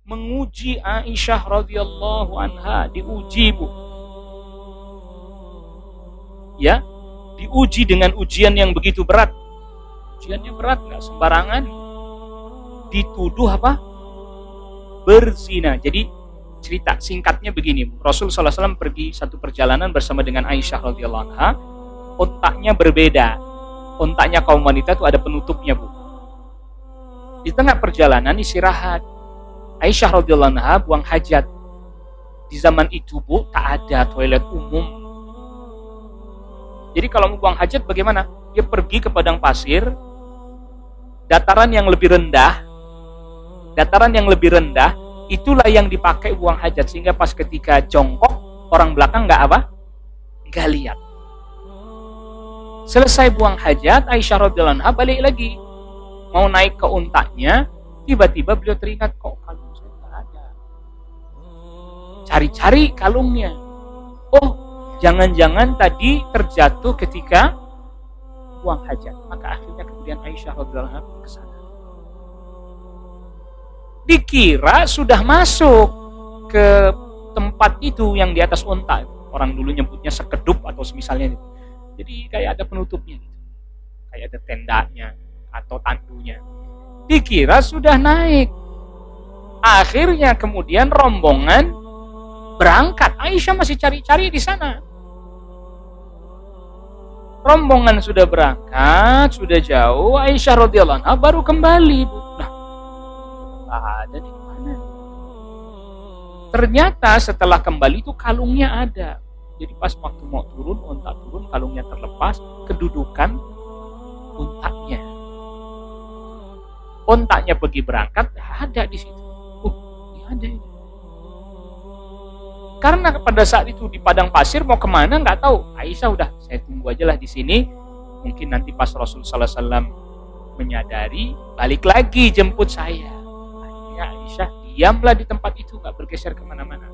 Menguji Aisyah radhiyallahu anha, diuji Bu. Ya, diuji dengan ujian yang begitu berat. Ujiannya berat, nggak sembarangan. Dituduh apa? Berzina. Jadi cerita singkatnya begini, Rasul SAW pergi satu perjalanan bersama dengan Aisyah radhiyallahu anha. Ontaknya berbeda. Ontaknya kaum wanita itu ada penutupnya Bu. Di tengah perjalanan istirahat, Aisyah radhiyallahu anha buang hajat. Di zaman itu Bu, tak ada toilet umum. Jadi kalau mau buang hajat bagaimana? Dia pergi ke padang pasir, dataran yang lebih rendah, itulah yang dipakai buang hajat, sehingga pas ketika jongkok orang belakang nggak lihat. Selesai buang hajat, Aisyah radhiyallahu anha balik lagi, mau naik ke untaknya, tiba-tiba beliau teringat, kok kalung saya nggak ada. Cari-cari kalungnya, oh jangan-jangan tadi terjatuh ketika buang hajat. Maka akhirnya kemudian Aisyah radhiyallahu anha ke sana. Dikira sudah masuk ke tempat itu yang di atas unta. Orang dulu nyebutnya sekedup atau semisalnya itu. Jadi kayak ada penutupnya gitu. Kayak ada tendanya atau tandunya. Dikira sudah naik. Akhirnya kemudian rombongan berangkat. Aisyah masih cari-cari di sana. Rombongan sudah berangkat, sudah jauh. Aisyah radhiyallahu anha baru kembali. Nah, ada di mana? Ternyata setelah kembali itu kalungnya ada. Jadi pas waktu mau turun, unta turun, kalungnya terlepas, kedudukan untaknya. Untaknya pergi berangkat, ada di situ. Ada ini. Karena pada saat itu di padang pasir mau kemana nggak tahu. Aisyah udah, saya tunggu aja lah di sini. Mungkin nanti pas Rasul sallallahu alaihi wasallam menyadari, balik lagi jemput saya. Akhirnya Aisyah diamlah di tempat itu, nggak bergeser kemana-mana.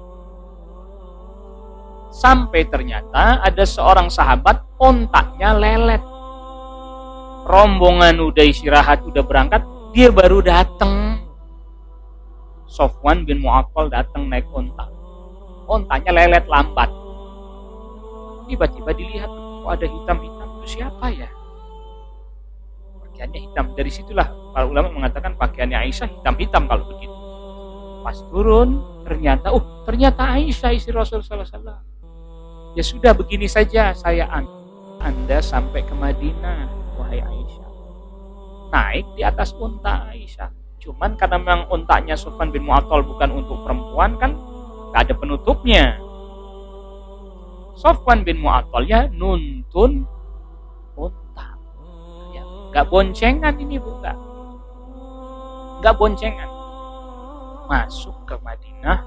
Sampai ternyata ada seorang sahabat ontaknya lelet. Rombongan udah istirahat, udah berangkat, dia baru datang. Sofwan bin Mu'attal datang naik ontak. Ontanya lelet, lambat. Tiba-tiba dilihat, kok ada hitam-hitam, itu siapa ya? Pakaiannya hitam. Dari situlah para ulama mengatakan pakaiannya Aisyah hitam-hitam kalau begitu. Pas turun, ternyata Aisyah istri Rasul sallallahu alaihi wasallam. Ya sudah, begini saja, saya Anda sampai ke Madinah, wahai Aisyah. Naik di atas unta Aisyah. Cuman karena memang untanya Sofwan bin Mu'attal bukan untuk perempuan kan, gak ada penutupnya. Sofwan bin Mu'attal ya nuntun unta. Ya, gak boncengan ini bukan. Gak boncengan. Masuk ke Madinah,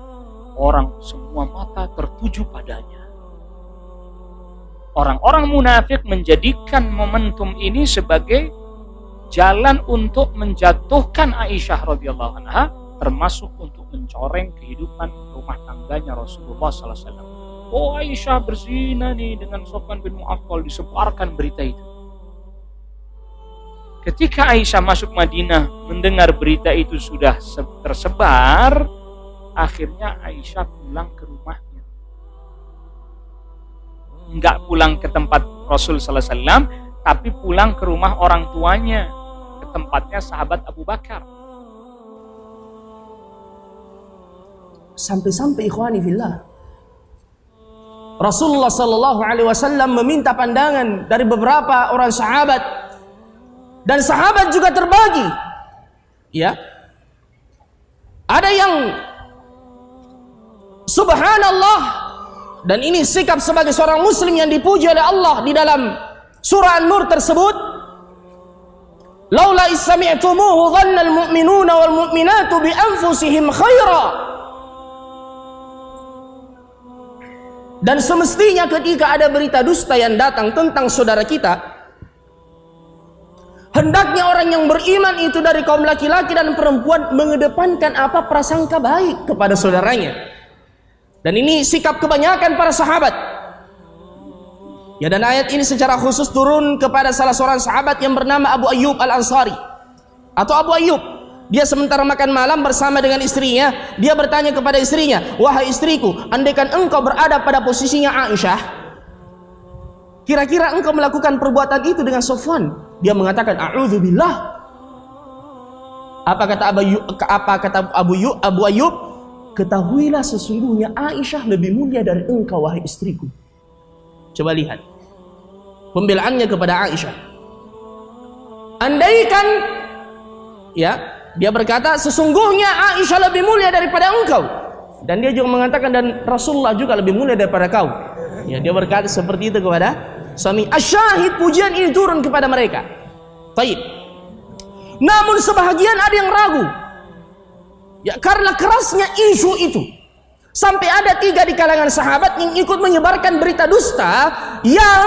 orang semua mata tertuju padanya. Orang-orang munafik menjadikan momentum ini sebagai jalan untuk menjatuhkan Aisyah radhiyallahu anha, termasuk untuk mencoreng kehidupan rumah tangganya Rasulullah sallallahu alaihi wasallam. Oh, Aisyah berzina nih dengan Sofwan bin Mu'attal, disebarkan berita itu. Ketika Aisyah masuk Madinah, mendengar berita itu sudah tersebar, akhirnya Aisyah pulang ke rumahnya. Enggak pulang ke tempat Rasul sallallahu alaihi wasallam, tapi pulang ke rumah orang tuanya, ke tempatnya sahabat Abu Bakar. Sampai-sampai ikhwani fillah, Rasulullah sallallahu alaihi wasallam meminta pandangan dari beberapa orang sahabat, dan sahabat juga terbagi. Ya. Ada yang subhanallah, dan ini sikap sebagai seorang muslim yang dipuji oleh Allah di dalam surah An-Nur tersebut. Laula isami'tumuhu dhanna al-mu'minuna wal mu'minatu bi anfusihim khaira. Dan semestinya ketika ada berita dusta yang datang tentang saudara kita, hendaknya orang yang beriman itu dari kaum laki-laki dan perempuan mengedepankan apa prasangka baik kepada saudaranya. Dan ini sikap kebanyakan para sahabat. Ya, dan ayat ini secara khusus turun kepada salah seorang sahabat yang bernama Abu Ayyub Al-Ansari atau Abu Ayyub. Dia sementara makan malam bersama dengan istrinya, dia bertanya kepada istrinya, "Wahai istriku, andaikan engkau berada pada posisinya Aisyah, kira-kira engkau melakukan perbuatan itu dengan Sofwan?" Dia mengatakan, "A'udzubillah." Apa kata Abu Ayyub? "Ketahuilah sesungguhnya Aisyah lebih mulia dari engkau, wahai istriku." Coba lihat pembelaannya kepada Aisyah. Andaikan, ya, dia berkata, sesungguhnya Aisyah lebih mulia daripada engkau. Dan dia juga mengatakan, dan Rasulullah juga lebih mulia daripada kau. Ya, dia berkata seperti itu kepada suami. Asyahid, pujian ini turun kepada mereka. Baik. Namun sebahagian ada yang ragu. Ya, karena kerasnya isu itu. Sampai ada 3 di kalangan sahabat yang ikut menyebarkan berita dusta yang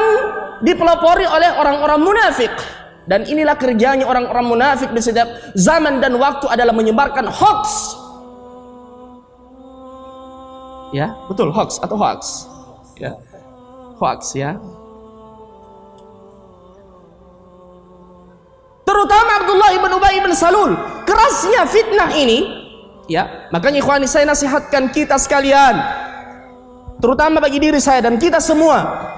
dipelopori oleh orang-orang munafik. Dan inilah kerjanya orang-orang munafik di setiap zaman dan waktu adalah menyebarkan hoax. Ya, betul, hoax atau hoax. Ya. Hoax, ya. Terutama Abdullah ibn Ubay ibn Salul, kerasnya fitnah ini, ya. Makanya ikhwani, saya nasihatkan kita sekalian, terutama bagi diri saya dan kita semua,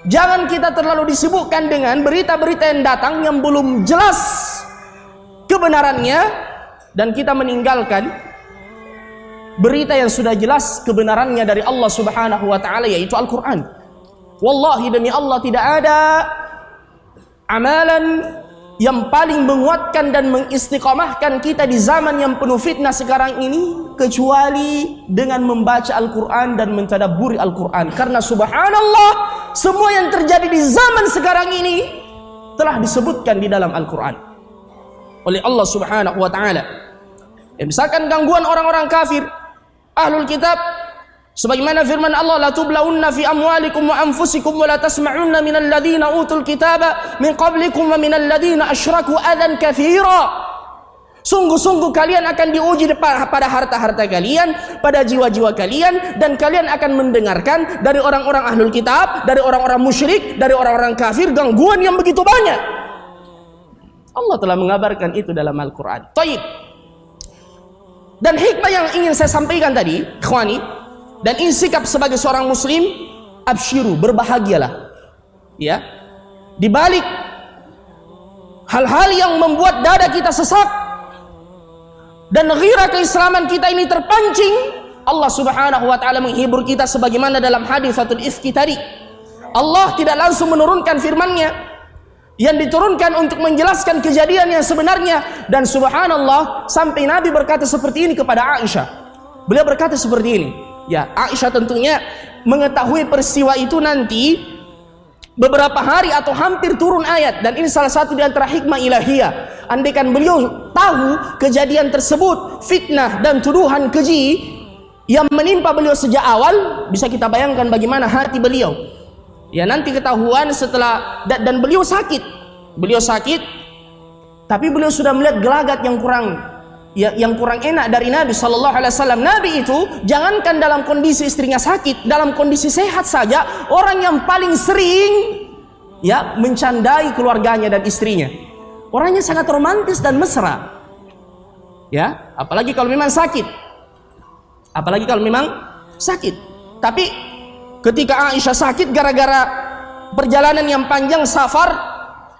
jangan kita terlalu disibukkan dengan berita-berita yang datang yang belum jelas kebenarannya, dan kita meninggalkan berita yang sudah jelas kebenarannya dari Allah Subhanahu wa taala, yaitu Al-Qur'an. Wallahi, demi Allah, tidak ada amalan yang paling menguatkan dan mengistiqamahkan kita di zaman yang penuh fitnah sekarang ini kecuali dengan membaca Al-Quran dan mentadabburi Al-Quran. Karena subhanallah, semua yang terjadi di zaman sekarang ini telah disebutkan di dalam Al-Quran oleh Allah Subhanahu wa ta'ala. Ya, misalkan gangguan orang-orang kafir, ahlul kitab, sebagaimana firman Allah, la tublaunna fi amwalikum wa anfusikum wa la tasma'unna minal ladzina utul kitaba min qablikum wa minal ladzina asyraku adzan katsira. Sungguh-sungguh kalian akan diuji pada harta-harta kalian, pada jiwa-jiwa kalian, dan kalian akan mendengarkan dari orang-orang ahlul kitab, dari orang-orang musyrik, dari orang-orang kafir gangguan yang begitu banyak. Allah telah mengabarkan itu dalam Al-Quran. Taib. Dan hikmah yang ingin saya sampaikan tadi, ikhwani, dan ini sikap sebagai seorang muslim, absyiru, berbahagialah. Ya. Di balik hal-hal yang membuat dada kita sesak dan ghirah keislaman kita ini terpancing, Allah Subhanahu wa taala menghibur kita sebagaimana dalam haditsatul ifki tadi. Allah tidak langsung menurunkan firman-Nya yang diturunkan untuk menjelaskan kejadian yang sebenarnya, dan subhanallah, sampai Nabi berkata seperti ini kepada Aisyah. Beliau berkata seperti ini. Ya, Aisyah tentunya mengetahui peristiwa itu nanti beberapa hari atau hampir turun ayat, dan ini salah satu di antara hikmah ilahiyah. Andaikan beliau tahu kejadian tersebut, fitnah dan tuduhan keji yang menimpa beliau sejak awal, bisa kita bayangkan bagaimana hati beliau. Ya, nanti ketahuan setelah, dan beliau sakit. Beliau sakit, tapi beliau sudah melihat gelagat yang kurang enak dari Nabi sallallahu alaihi wasallam. Nabi itu jangankan dalam kondisi istrinya sakit, dalam kondisi sehat saja orang yang paling sering ya mencandai keluarganya dan istrinya. Orangnya sangat romantis dan mesra. Ya, apalagi kalau memang sakit. Tapi ketika Aisyah sakit gara-gara perjalanan yang panjang, safar,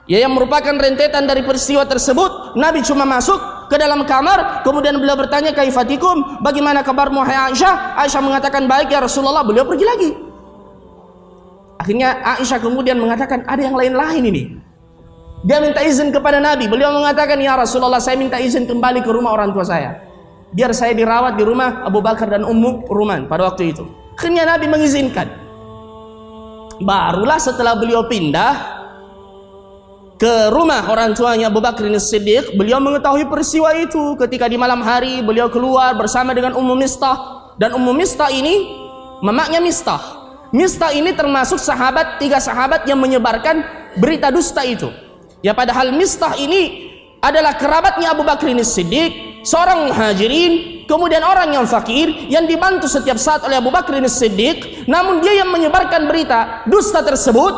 ya, yang merupakan rentetan dari peristiwa tersebut, Nabi cuma masuk ke dalam kamar, kemudian beliau bertanya, kaifatikum, bagaimana kabarmu hai Aisyah? Aisyah mengatakan, baik ya Rasulullah. Beliau pergi lagi. Akhirnya Aisyah kemudian mengatakan, ada yang lain-lain ini. Dia minta izin kepada Nabi. Beliau mengatakan, ya Rasulullah, saya minta izin kembali ke rumah orang tua saya, biar saya dirawat di rumah Abu Bakar dan Ummu Ruman pada waktu itu. Akhirnya Nabi mengizinkan. Barulah setelah beliau pindah ke rumah orang tuanya Abu Bakar As-Siddiq, beliau mengetahui peristiwa itu ketika di malam hari beliau keluar bersama dengan Ummu Mistah. Dan Ummu Mistah ini mamaknya Mistah. Mistah ini termasuk tiga sahabat yang menyebarkan berita dusta itu. Ya, padahal Mistah ini adalah kerabatnya Abu Bakar As-Siddiq, seorang muhajirin, kemudian orang yang fakir yang dibantu setiap saat oleh Abu Bakar As-Siddiq. Namun dia yang menyebarkan berita dusta tersebut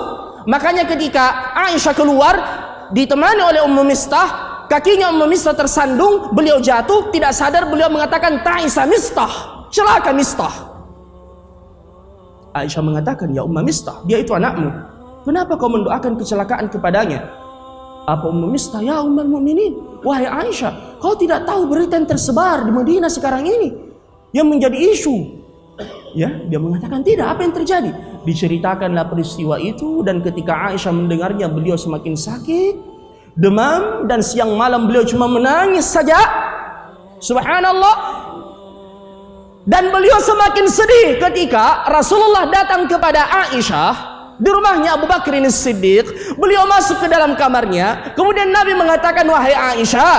Makanya ketika Aisyah keluar ditemani oleh Ummu Mistah, kakinya Ummu Mistah tersandung, beliau jatuh, tidak sadar, beliau mengatakan, ta'isa Mistah, celaka Mistah. Aisyah mengatakan, ya Ummu Mistah, dia itu anakmu, kenapa kau mendoakan kecelakaan kepadanya? Apa Ummu Mistah, ya Ummul Mukminin, wahai Aisyah, kau tidak tahu berita yang tersebar di Madinah sekarang ini yang menjadi isu? Ya, dia mengatakan tidak, apa yang terjadi? Diceritakanlah peristiwa itu, dan ketika Aisyah mendengarnya, beliau semakin sakit, demam, dan siang malam beliau cuma menangis saja. Subhanallah. Dan beliau semakin sedih ketika Rasulullah datang kepada Aisyah di rumahnya Abu Bakar As-Siddiq. Beliau masuk ke dalam kamarnya, kemudian Nabi mengatakan, wahai Aisyah,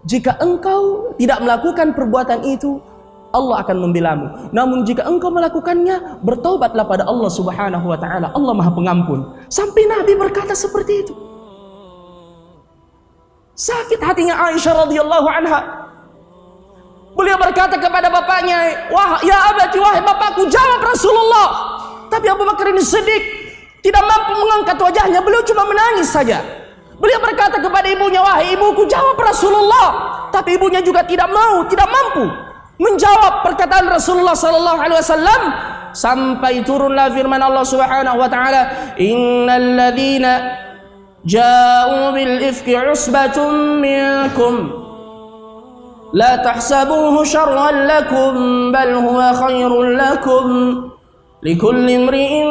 jika engkau tidak melakukan perbuatan itu, Allah akan membelamu. Namun jika engkau melakukannya, bertaubatlah pada Allah Subhanahu wa taala. Allah Maha Pengampun. Sampai Nabi berkata seperti itu. Sakit hatinya Aisyah radhiyallahu anha. Beliau berkata kepada bapaknya, "Wah, ya abati, wahai bapakku, jawab Rasulullah." Tapi Abu Bakar As-Siddiq tidak mampu mengangkat wajahnya, beliau cuma menangis saja. Beliau berkata kepada ibunya, "Wahai ibuku, jawab Rasulullah." Tapi ibunya juga tidak mampu menjawab perkataan Rasulullah sallallahu alaihi wasallam, sampai turunlah firman Allah Subhanahu wa taala, "Innal ladzina ja'u bil ifki 'usbatun minkum la tahsabuhu syarran lakum bal huwa khairun lakum likulli imri'in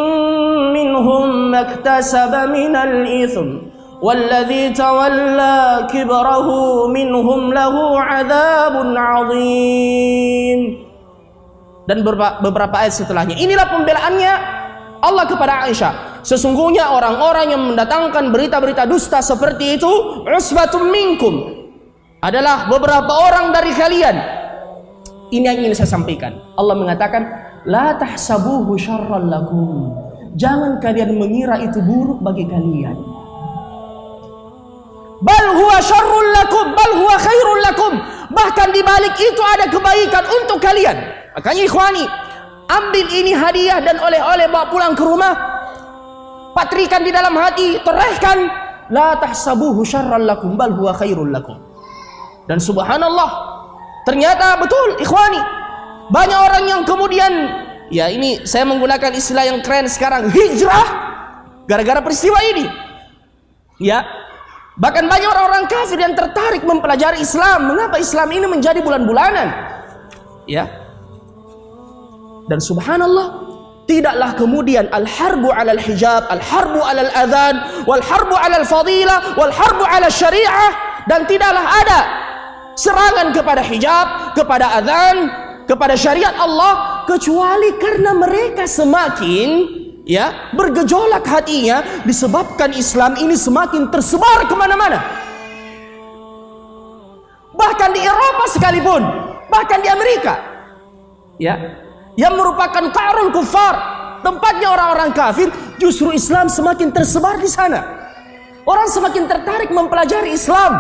minhum maktasaba minal itsm والذي تولى كبره منهم له عذاب عظيم." Dan beberapa ayat setelahnya. Inilah pembelaannya Allah kepada Aisyah. Sesungguhnya orang-orang yang mendatangkan berita-berita dusta seperti itu, usbatun minkum, adalah beberapa orang dari kalian. Ini yang ingin saya sampaikan. Allah mengatakan, la tahsabuhu syarran lakum. Jangan kalian mengira itu buruk bagi kalian. Bal huwa syarrul lakum, bal huwa khairul lakum. Bahkan di balik itu ada kebaikan untuk kalian. Makanya ikhwani, ambil ini hadiah dan oleh-oleh, bawa pulang ke rumah, patrikan di dalam hati, torehkan, la tahsabuhu syarran lakum bal huwa khairul lakum. Dan subhanallah, ternyata betul ikhwani, banyak orang yang kemudian, ya ini saya menggunakan istilah yang keren sekarang, hijrah gara-gara peristiwa ini. Ya, bahkan banyak orang-orang kafir yang tertarik mempelajari Islam. Mengapa Islam ini menjadi bulan-bulanan? Ya. Dan subhanallah, tidaklah kemudian al-harbu 'alal hijab, al-harbu 'alal adzan, wal harbu 'alal fadilah, wal harbu 'alal syariah, dan tidaklah ada serangan kepada hijab, kepada adzan, kepada syariat Allah, kecuali karena mereka semakin bergejolak hatinya disebabkan Islam ini semakin tersebar kemana-mana. Bahkan di Eropa sekalipun, bahkan di Amerika, yang merupakan qarul kuffar, tempatnya orang-orang kafir, justru Islam semakin tersebar di sana. Orang semakin tertarik mempelajari Islam.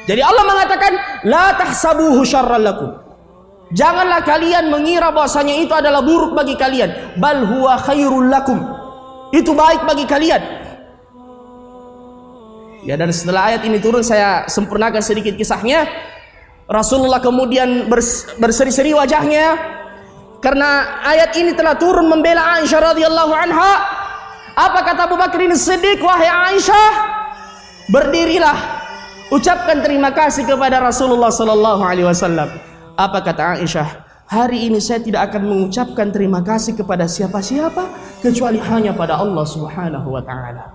Jadi Allah mengatakan, la tahsabuhu syarran lakum. Janganlah kalian mengira bahwasanya itu adalah buruk bagi kalian. Bal huwa khairul lakum. Itu baik bagi kalian. Dan setelah ayat ini turun, saya sempurnakan sedikit kisahnya. Rasulullah kemudian berseri-seri wajahnya karena ayat ini telah turun membela Aisyah radhiyallahu anha. Apa kata Abu Bakar As-Siddiq? Wahai Aisyah, berdirilah, ucapkan terima kasih kepada Rasulullah sallallahu alaihi wasallam. Apa kata Aisyah? Hari ini saya tidak akan mengucapkan terima kasih kepada siapa-siapa kecuali hanya pada Allah Subhanahu wa taala.